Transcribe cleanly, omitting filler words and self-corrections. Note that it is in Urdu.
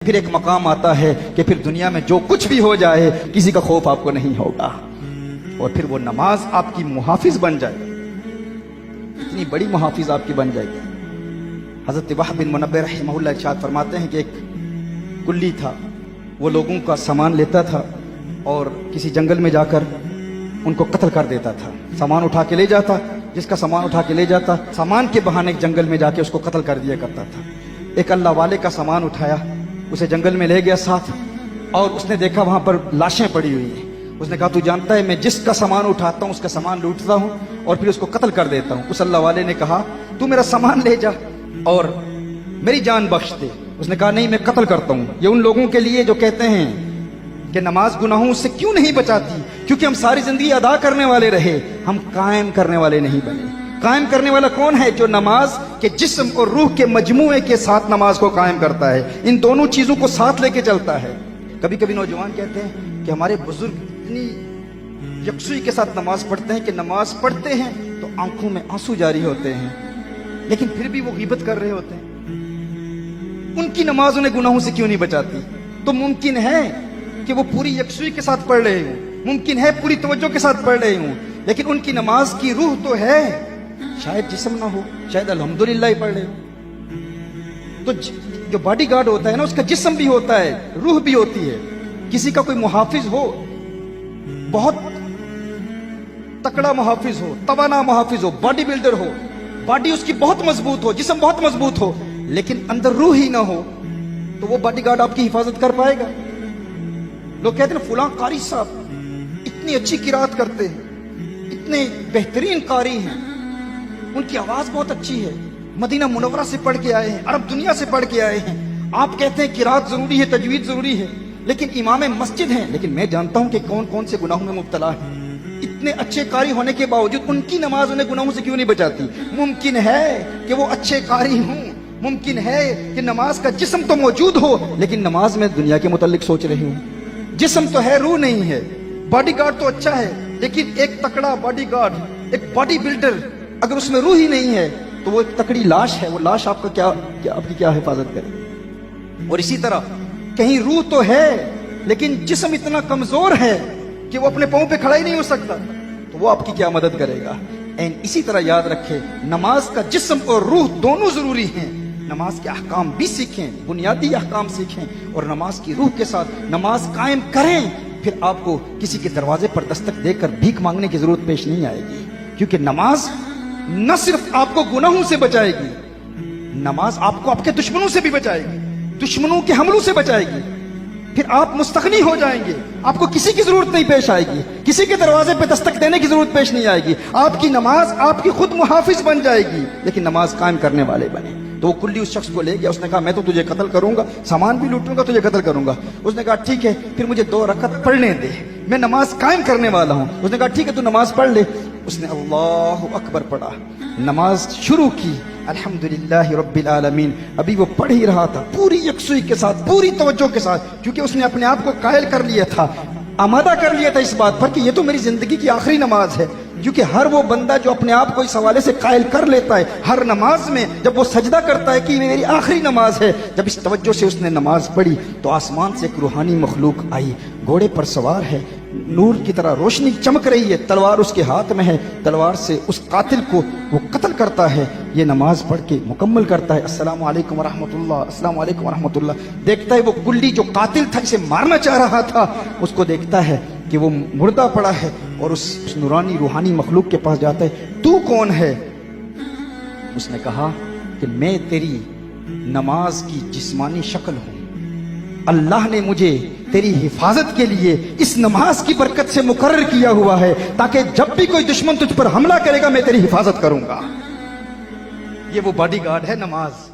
پھر ایک مقام آتا ہے کہ پھر دنیا میں جو کچھ بھی ہو جائے کسی کا خوف آپ کو نہیں ہوگا، اور پھر وہ نماز آپ کی محافظ بن جائے، اتنی بڑی محافظ آپ کی بن جائے گی۔ حضرت وہب بن منبہ رحمہ اللہ ارشاد فرماتے ہیں کہ ایک کلی تھا، وہ لوگوں کا سامان لیتا تھا اور کسی جنگل میں جا کر ان کو قتل کر دیتا تھا۔ سامان اٹھا کے لے جاتا، جس کا سامان اٹھا کے لے جاتا سامان کے بہانے جنگل میں جا کے اس کو قتل کر دیا کرتا تھا۔ ایک اللہ والے کا سامان اٹھایا، اسے جنگل میں لے گیا ساتھ، اور اس نے دیکھا وہاں پر لاشیں پڑی ہوئی ہیں۔ اس نے کہا تو جانتا ہے میں جس کا سامان اٹھاتا ہوں اس کا سامان لوٹتا ہوں اور پھر اس کو قتل کر دیتا ہوں۔ اس اللہ والے نے کہا تو میرا سامان لے جا اور میری جان بخش دے۔ اس نے کہا نہیں، میں قتل کرتا ہوں۔ یہ ان لوگوں کے لیے جو کہتے ہیں کہ نماز گناہوں سے کیوں نہیں بچاتی، کیونکہ ہم ساری زندگی ادا کرنے والے رہے، ہم قائم کرنے والے نہیں بنے۔ قائم کرنے والا کون ہے؟ جو نماز کے جسم اور روح کے مجموعے کے ساتھ نماز کو قائم کرتا ہے، ان دونوں چیزوں کو ساتھ لے کے چلتا ہے۔ کبھی کبھی نوجوان کہتے ہیں کہ ہمارے بزرگ اتنی یکسوئی کے ساتھ نماز پڑھتے ہیں کہ نماز پڑھتے ہیں تو آنکھوں میں آنسو جاری ہوتے ہیں، لیکن پھر بھی وہ غیبت کر رہے ہوتے ہیں۔ ان کی نماز انہیں گناہوں سے کیوں نہیں بچاتی؟ تو ممکن ہے کہ وہ پوری یکسوئی کے ساتھ پڑھ رہے ہوں، ممکن ہے پوری توجہ کے ساتھ پڑھ رہے ہوں، لیکن ان کی نماز کی روح تو ہے، شاید جسم نہ ہو، شاید الحمدللہ ہی پڑھ رہے ہو۔ تو جو باڈی گارڈ ہوتا ہے نا، اس کا جسم بھی ہوتا ہے، روح بھی ہوتی ہے۔ کسی کا کوئی محافظ ہو، بہت تکڑا محافظ ہو، توانا محافظ ہو، باڈی بلڈر ہو، باڈی اس کی بہت مضبوط ہو، جسم بہت مضبوط ہو، لیکن اندر روح ہی نہ ہو، تو وہ باڈی گارڈ آپ کی حفاظت کر پائے گا؟ لوگ کہتے ہیں فلاں قاری صاحب اتنی اچھی قرات کرتے ہیں، اتنے بہترین قاری ہیں، ان کی آواز بہت اچھی ہے، مدینہ منورہ سے پڑھ کے آئے ہیں، عرب دنیا سے پڑھ کے آئے ہیں۔ آپ کہتے ہیں قرات ضروری ہے، تجوید ضروری ہے، لیکن امام مسجد ہیں، لیکن میں جانتا ہوں کہ کون کون سے گناہوں میں مبتلا ہیں۔ اتنے اچھے قاری ہونے کے باوجود ان کی نماز انہیں گناہوں سے کیوں نہیں بچاتی؟ ممکن ہے کہ وہ اچھے قاری ہوں، ممکن ہے کہ نماز کا جسم تو موجود ہو، لیکن نماز میں دنیا کے متعلق سوچ رہی ہوں۔ جسم تو ہے، روح نہیں ہے۔ باڈی گارڈ تو اچھا ہے، لیکن ایک تکڑا باڈی گارڈ، ایک باڈی بلڈر، اگر اس میں روح ہی نہیں ہے تو وہ ایک تکڑی لاش ہے، وہ لاش آپ کا آپ کی کیا حفاظت کرے؟ اور اسی طرح کہیں روح تو ہے لیکن جسم اتنا کمزور ہے کہ وہ اپنے پاؤں پہ کھڑا ہی نہیں ہو سکتا، تو وہ آپ کی کیا مدد کرے گا؟ اسی طرح یاد رکھے، نماز کا جسم اور روح دونوں ضروری ہیں۔ نماز کے احکام بھی سیکھیں، بنیادی احکام سیکھیں، اور نماز کی روح کے ساتھ نماز قائم کریں، پھر آپ کو کسی کے دروازے پر دستک دے کر بھیک مانگنے کی ضرورت پیش نہیں آئے گی، کیونکہ نماز نہ صرف آپ کو گناہوں سے بچائے گی، نماز آپ کو آپ کے دشمنوں سے بھی بچائے گی، دشمنوں کے حملوں سے بچائے گی۔ پھر آپ مستغنی ہو جائیں گے، آپ کو کسی کی ضرورت نہیں پیش آئے گی، کسی کے دروازے پہ دستک دینے کی ضرورت پیش نہیں آئے گی۔ آپ کی نماز آپ کی خود محافظ بن جائے گی، لیکن نماز قائم کرنے والے بنے۔ تو وہ کلی اس شخص کو لے گیا، اس نے کہا میں تو تجھے قتل کروں گا، سامان بھی لوٹوں گا، تجھے قتل کروں گا۔ اس نے کہا ٹھیک ہے، پھر مجھے 2 رکعت پڑھنے دے، میں نماز قائم کرنے والا ہوں۔ اس نے کہا ٹھیک ہے، تو نماز پڑھ لے۔ اس نے اللہ اکبر پڑھا، نماز شروع کی، الحمدللہ رب العالمین۔ ابھی وہ پڑھ ہی رہا تھا پوری یکسوئی کے ساتھ، پوری توجہ کے ساتھ، کیونکہ اس نے اپنے آپ کو قائل کر لیا تھا، آمادہ کر لیا تھا اس بات پر کہ یہ تو میری زندگی کی آخری نماز ہے۔ کیونکہ ہر وہ بندہ جو اپنے آپ کو اس حوالے سے قائل کر لیتا ہے، ہر نماز میں جب وہ سجدہ کرتا ہے کہ یہ میری آخری نماز ہے، جب اس توجہ سے اس نے نماز پڑھی تو آسمان سے ایک روحانی مخلوق آئی، گھوڑے پر سوار ہے، نور کی طرح روشنی چمک رہی ہے، تلوار اس کے ہاتھ میں ہے، تلوار سے اس قاتل کو وہ قتل کرتا ہے۔ یہ نماز پڑھ کے مکمل کرتا ہے، السلام علیکم ورحمۃ اللہ، السلام علیکم ورحمۃ اللہ۔ دیکھتا ہے وہ کلی جو قاتل تھا، اسے مارنا چاہ رہا تھا، اس کو دیکھتا ہے کہ وہ مردہ پڑا ہے، اور اس نورانی روحانی مخلوق کے پاس جاتا ہے، تو کون ہے؟ اس نے کہا کہ میں تیری نماز کی جسمانی شکل ہوں، اللہ نے مجھے تیری حفاظت کے لیے اس نماز کی برکت سے مقرر کیا ہوا ہے، تاکہ جب بھی کوئی دشمن تجھ پر حملہ کرے گا میں تیری حفاظت کروں گا۔ یہ وہ باڈی گارڈ ہے نماز۔